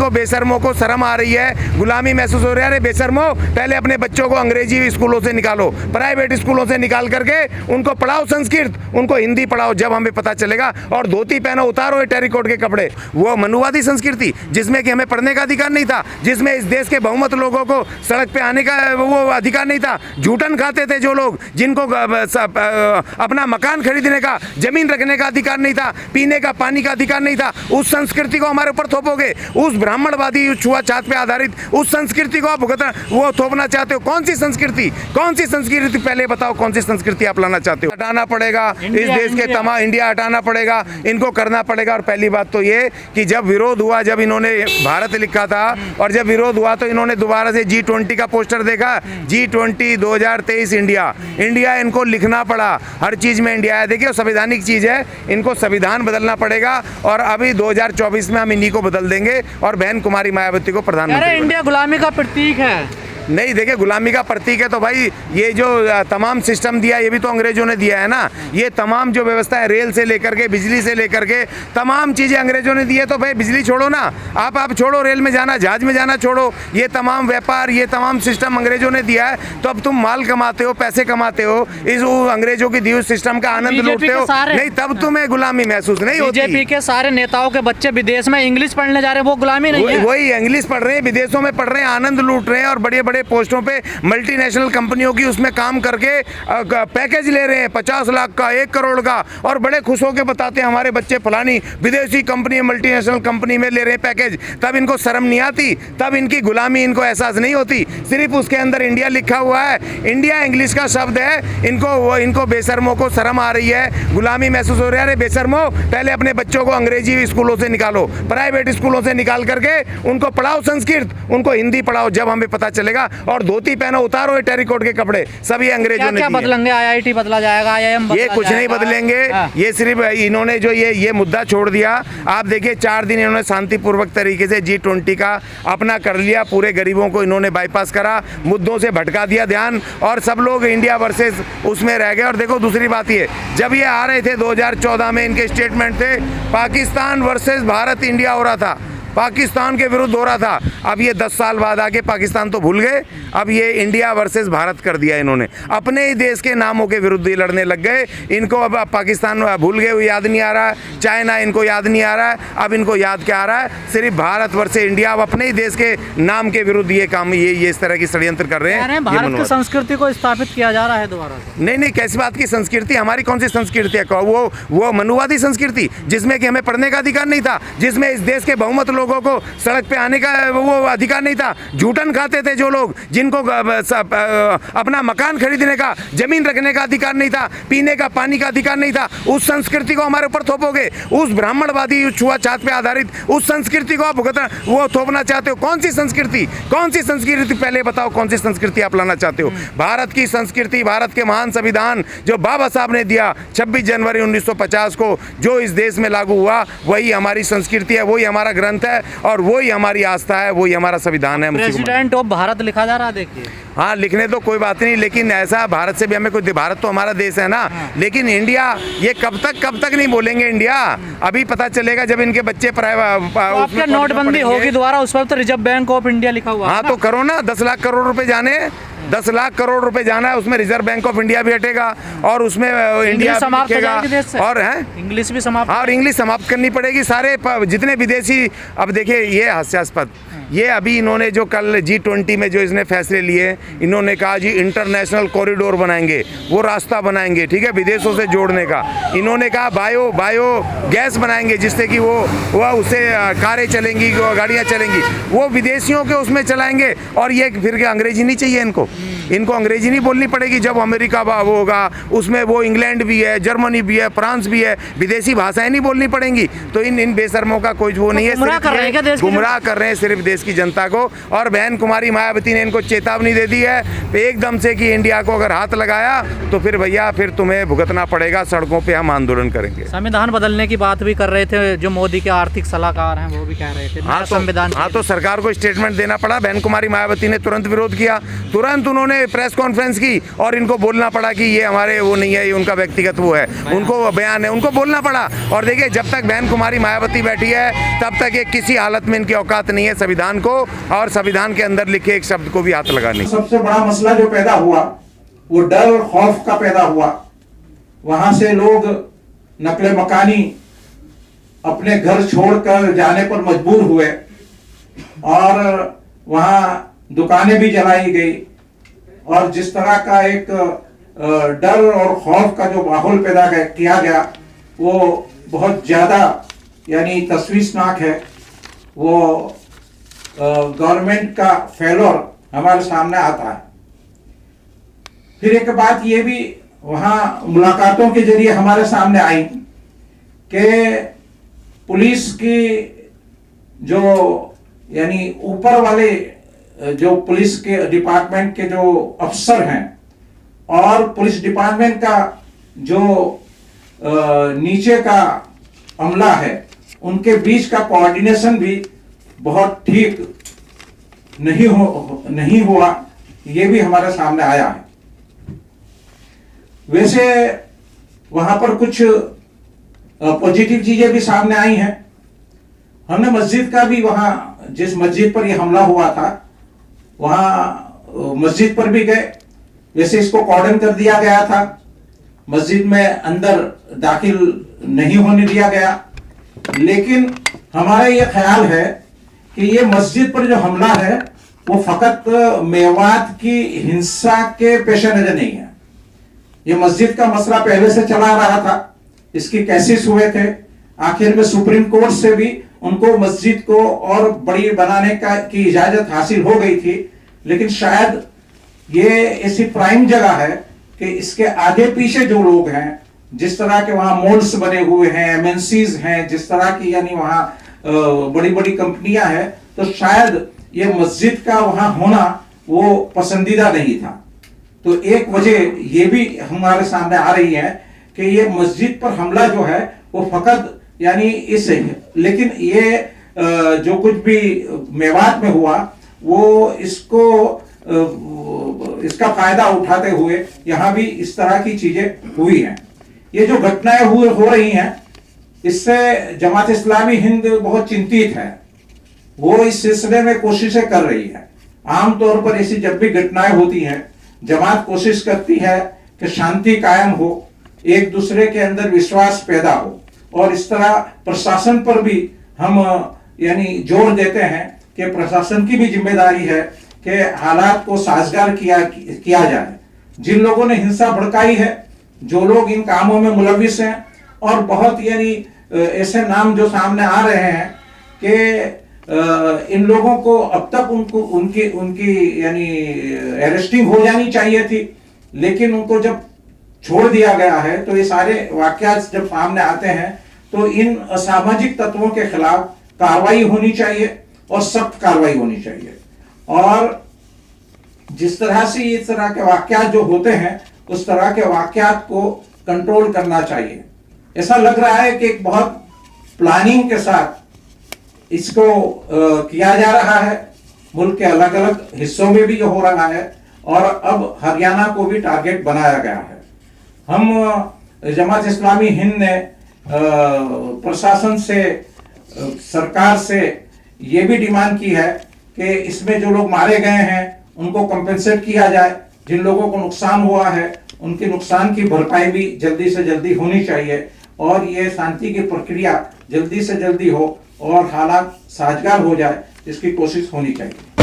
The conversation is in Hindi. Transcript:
इनको बेशर्मों को शर्म आ रही है, गुलामी महसूस हो रहा है। अरे बेशर्मो, पहले अपने बच्चों को अंग्रेजी स्कूलों से निकालो, प्राइवेट स्कूलों से निकाल करके उनको पढ़ाओ संस्कृत, उनको हिंदी पढ़ाओ, जब हमें पता चलेगा। और धोती पहनो, उतारो टेरिकोट के कपड़े। वो मनुवादी संस्कृति जिसमें कि हमें पढ़ने का अधिकार नहीं था, जिसमें इस देश के बहुमत लोगों को सड़क पे आने का वो अधिकार नहीं था, झूठन खाते थे जो लोग, जिनको अपना मकान खरीदने का, जमीन रखने का अधिकार नहीं था, पीने का पानी का अधिकार नहीं था, उस संस्कृति को हमारे ऊपर थोपोगे। उस ब्राह्मणवादी छुआछात पे आधारित उस संस्कृति को आप वो थोपना चाहते हो। कौन सी संस्कृति, कौन सी संस्कृति, पहले बताओ कौन सी संस्कृति आप लाना चाहते हो। हटाना पड़ेगा इस देश के तमाम, इंडिया हटाना पड़ेगा, इनको करना पड़ेगा। और पहली बात तो ये कि जब विरोध हुआ, जब इन्होंने भारत लिखा था और जब विरोध हुआ तो इन्होंने दोबारा से G20 का पोस्टर देखा, G20 2023 इंडिया, इनको लिखना पड़ा। हर चीज में इंडिया है। देखिए संवैधानिक चीज है, इनको संविधान बदलना पड़ेगा और अभी 2024 में हम इन्हीं को बदल देंगे और बहन कुमारी मायावती को प्रधानमंत्री। इंडिया गुलामी का प्रतीक है। नहीं, देखिए गुलामी का प्रतीक है तो भाई ये जो तमाम सिस्टम दिया ये भी तो अंग्रेजों ने दिया है ना। ये तमाम जो व्यवस्था है, रेल से लेकर के, बिजली से लेकर के, तमाम चीज़ें अंग्रेजों ने दी है। तो भाई बिजली छोड़ो ना, आप छोड़ो, रेल में जाना, जहाज में जाना छोड़ो, ये तमाम व्यापार, ये तमाम सिस्टम अंग्रेजों ने दिया है। तो अब तुम माल कमाते हो, पैसे कमाते हो, इस अंग्रेजों की दी हुई सिस्टम का आनंद लूटते हो, नहीं तब तुम्हें गुलामी महसूस नहीं होती। बीजेपी के सारे नेताओं के बच्चे विदेश में इंग्लिश पढ़ने जा रहे हैं, वो गुलामी नहीं है। वही इंग्लिश पढ़ रहे हैं, विदेशों में पढ़ रहे हैं, आनंद लूट रहे हैं और बड़े बड़े पोस्टों पे मल्टीनेशनल कंपनियों की उसमें काम करके पैकेज ले रहे हैं 50 लाख का, 1 करोड़ का, और बड़े खुश होकर बताते हैं हमारे बच्चे फलानी विदेशी कंपनी, मल्टीनेशनल कंपनी में ले रहे हैं पैकेज। तब इनको शर्म नहीं आती, तब इनकी गुलामी इनको एहसास नहीं होती। सिर्फ उसके अंदर इंडिया लिखा हुआ है, इंडिया इंग्लिश का शब्द है। इनको बेशर्मों को शर्म आ रही है, गुलामी महसूस हो रहा है। अरे बेशर्मो, पहले अपने बच्चों को अंग्रेजी स्कूलों से निकालो, प्राइवेट स्कूलों से निकाल करके उनको पढ़ाओ संस्कृत, उनको हिंदी पढ़ाओ, जब हमें पता चलेगा। और धोती पहनो, उतारो टेरिकोट के कपड़े, सभी अंग्रेजों ने। क्या बदलेंगे? IIT बदला जाएगा, IIM ये कुछ नहीं बदलेंगे। ये सिर्फ इन्होंने जो ये मुद्दा छोड़ दिया। आप देखिए 4 दिन इन्होंने शांतिपूर्वक तरीके से G20 का अपना कर लिया, पूरे गरीबों को इन्होंने बाईपास करा, मुद्दों से भटका दिया ध्यान, और सब लोग इंडिया वर्सेस उसमें रह गए। और देखो दूसरी बात ये, जब ये आ रहे थे 2014 में, इनके स्टेटमेंट थे पाकिस्तान वर्सेस भारत इंडिया हो रहा था, पाकिस्तान के विरुद्ध हो रहा था। अब ये 10 साल बाद आके पाकिस्तान तो भूल गए, अब ये इंडिया वर्सेस भारत कर दिया इन्होंने। अपने ही देश के नामों के विरुद्ध ही लड़ने लग गए। इनको अब पाकिस्तान भूल गए, याद नहीं आ रहा है, चाइना इनको याद नहीं आ रहा है, अब इनको याद क्या आ रहा है, सिर्फ भारत वर्सेस इंडिया। अब अपने ही देश के नाम के विरुद्ध ये काम, ये इस तरह की षड्यंत्र कर रहे हैं। भारत की संस्कृति को स्थापित किया जा रहा है दोबारा से। नहीं, कैसी बात की संस्कृति? हमारी कौन सी संस्कृति है? वो मनुवादी संस्कृति जिसमें कि हमें पढ़ने का अधिकार नहीं था, जिसमें इस देश के बहुमत लोगों को सड़क पे आने का वो अधिकार नहीं था, झूठन खाते थे जो लोग, जिनको अपना मकान खरीदने का, जमीन रखने का अधिकार नहीं था, पीने का पानी का अधिकार नहीं था, उस संस्कृति को हमारे ऊपर थोपोगे। उस ब्राह्मणवादी छुआछात पे आधारित उस संस्कृति को आप वो थोपना चाहते हो। कौन सी संस्कृति, कौन सी संस्कृति, पहले बताओ कौन सी संस्कृति आप लाना चाहते हो। भारत की संस्कृति, भारत के महान संविधान जो बाबा साहब ने दिया 26 जनवरी 1950 को, जो इस देश में लागू हुआ, वही हमारी संस्कृति है, वही हमारा ग्रंथ है और वही हमारी आस्था है, वही हमारा संविधान है। प्रेसिडेंट ऑफ भारत लिखा जा रहा है, देखिए। हाँ, लिखने तो कोई बात नहीं, लेकिन ऐसा भारत से भी हमें कोई, भारत तो हमारा देश है ना। लेकिन इंडिया, ये कब तक नहीं बोलेंगे इंडिया? अभी पता चलेगा जब इनके बच्चे प्राइवेट नोटबंदी होगी दोबारा, उस पर तो रिजर्व बैंक ऑफ इंडिया लिखा हुआ है। हाँ तो करो ना, 10 लाख करोड़ रुपए जाने, 10 लाख करोड़ रुपए जाना है, उसमें रिजर्व बैंक ऑफ इंडिया भी हटेगा और उसमें इंडिया समाप्त हो जाएगी देश से। और है इंग्लिश भी समाप्त, और इंग्लिश समाप्त करनी पड़ेगी। सारे जितने विदेशी, अब देखिए ये हास्यास्पद, ये अभी इन्होंने जो कल G20 में जो इसने फैसले लिए, इन्होंने कहा जी इंटरनेशनल कॉरिडोर बनाएंगे, वो रास्ता बनाएंगे, ठीक है, विदेशों से जोड़ने का। इन्होंने कहा बायो गैस बनाएंगे जिससे कि वो उससे कारें चलेंगी, गाड़ियाँ चलेंगी, वो विदेशियों के उसमें चलाएंगे। और ये फिर अंग्रेजी नहीं चाहिए इनको अंग्रेजी नहीं बोलनी पड़ेगी। जब अमेरिका वो होगा उसमें वो इंग्लैंड भी है, जर्मनी भी है, फ्रांस भी है, विदेशी भाषाएं नहीं बोलनी पड़ेंगी। तो इन बेशर्मों का कोई वो नहीं है, गुमराह कर रहे हैं सिर्फ देश की जनता को। और बहन कुमारी मायावती ने इनको चेतावनी दे दी है एकदम से कि इंडिया को अगर हाथ लगाया तो फिर भैया फिर तुम्हें भुगतना पड़ेगा, सड़कों पे हम आंदोलन करेंगे। संविधान बदलने की बात भी कर रहे थे, जो मोदी के आर्थिक सलाहकार हैं वो भी कह रहे थे। हाँ तो सरकार को स्टेटमेंट देना पड़ा। बहन कुमारी मायावती ने तुरंत विरोध किया, तुरंत उन्होंने प्रेस कॉन्फ्रेंस की और इनको बोलना पड़ा कि ये हमारे वो नहीं है, ये उनका व्यक्तिगत वो है, उनको बयान है, उनको बोलना पड़ा। और देखिए जब तक बहन कुमारी मायावती बैठी है तब तक ये किसी हालत में इनकी औकात नहीं है संविधान को और संविधान के अंदर लिखे एक शब्द को भी हाथ लगाने। सबसे बड़ा मसला जो पैदा हुआ वो डर और खौफ का पैदा हुआ। वहां से लोग नकले मकानी अपने घर छोड़कर जाने पर मजबूर हुए और वहां दुकानें भी जलाई गई और जिस तरह का एक डर और खौफ का जो माहौल पैदा किया गया वो बहुत ज्यादा यानी तशवीशनाक है। वो गवर्नमेंट का फेलोर हमारे सामने आता है। फिर एक बात ये भी वहां मुलाकातों के जरिए हमारे सामने आई कि पुलिस की जो यानी ऊपर वाले जो पुलिस के डिपार्टमेंट के जो अफसर हैं और पुलिस डिपार्टमेंट का जो नीचे का अमला है उनके बीच का कोऑर्डिनेशन भी बहुत ठीक नहीं हुआ, ये भी हमारे सामने आया है। वैसे वहां पर कुछ पॉजिटिव चीजें भी सामने आई हैं। हमने मस्जिद का भी वहां जिस मस्जिद पर यह हमला हुआ था वहां मस्जिद पर भी गए। वैसे इसको कॉर्डन कर दिया गया था, मस्जिद में अंदर दाखिल नहीं होने दिया गया, लेकिन हमारा यह ख्याल है कि ये मस्जिद पर जो हमला है वो फकत मेवात की हिंसा के पेश नजर नहीं है। ये मस्जिद का मसला पहले से चला रहा था, इसकी केसेस हुए थे, आखिर में सुप्रीम कोर्ट से भी उनको मस्जिद को और बड़ी बनाने की इजाजत हासिल हो गई थी। लेकिन शायद ये ऐसी प्राइम जगह है कि इसके आगे पीछे जो लोग हैं, जिस तरह के वहां मॉल्स बने हुए हैं, एमएनसीज हैं, जिस तरह की यानी वहां बड़ी बड़ी कंपनियां हैं, तो शायद ये मस्जिद का वहां होना वो पसंदीदा नहीं था। तो एक वजह ये भी हमारे सामने आ रही है कि ये मस्जिद पर हमला जो है वो फकत यानी इस, लेकिन ये जो कुछ भी मेवात में हुआ वो इसको इसका फायदा उठाते हुए यहां भी इस तरह की चीजें हुई हैं। ये जो घटनाएं हो रही हैं इससे जमात इस्लामी हिंद बहुत चिंतित है। वो इस सिलसिले में कोशिशें कर रही है। आमतौर पर ऐसी जब भी घटनाएं होती हैं जमात कोशिश करती है कि शांति कायम हो, एक दूसरे के अंदर विश्वास पैदा हो, और इस तरह प्रशासन पर भी हम यानी जोर देते हैं कि प्रशासन की भी जिम्मेदारी है कि हालात को साजगार किया जाए। जिन लोगों ने हिंसा भड़काई है, जो लोग इन कामों में मुलविस हैं, और बहुत यानी ऐसे नाम जो सामने आ रहे हैं कि इन लोगों को अब तक उनकी यानी अरेस्टिंग हो जानी चाहिए थी, लेकिन उनको जब छोड़ दिया गया है तो ये सारे वाकयात जब सामने आते हैं तो इन असामाजिक तत्वों के खिलाफ कार्रवाई होनी चाहिए और सख्त कार्रवाई होनी चाहिए। और जिस तरह से इस तरह के वाकयात जो होते हैं उस तरह के वाकयात को कंट्रोल करना चाहिए। ऐसा लग रहा है कि एक बहुत प्लानिंग के साथ इसको किया जा रहा है। मुल्क के अलग अलग हिस्सों में भी ये हो रहा है और अब हरियाणा को भी टारगेट बनाया गया है। हम जमात इस्लामी हिंद ने प्रशासन से, सरकार से ये भी डिमांड की है कि इसमें जो लोग मारे गए हैं उनको कंपेंसेट किया जाए। जिन लोगों को नुकसान हुआ है उनके नुकसान की भरपाई भी जल्दी से जल्दी होनी चाहिए और ये शांति की प्रक्रिया जल्दी से जल्दी हो और हालात साजगार हो जाए, इसकी कोशिश होनी चाहिए।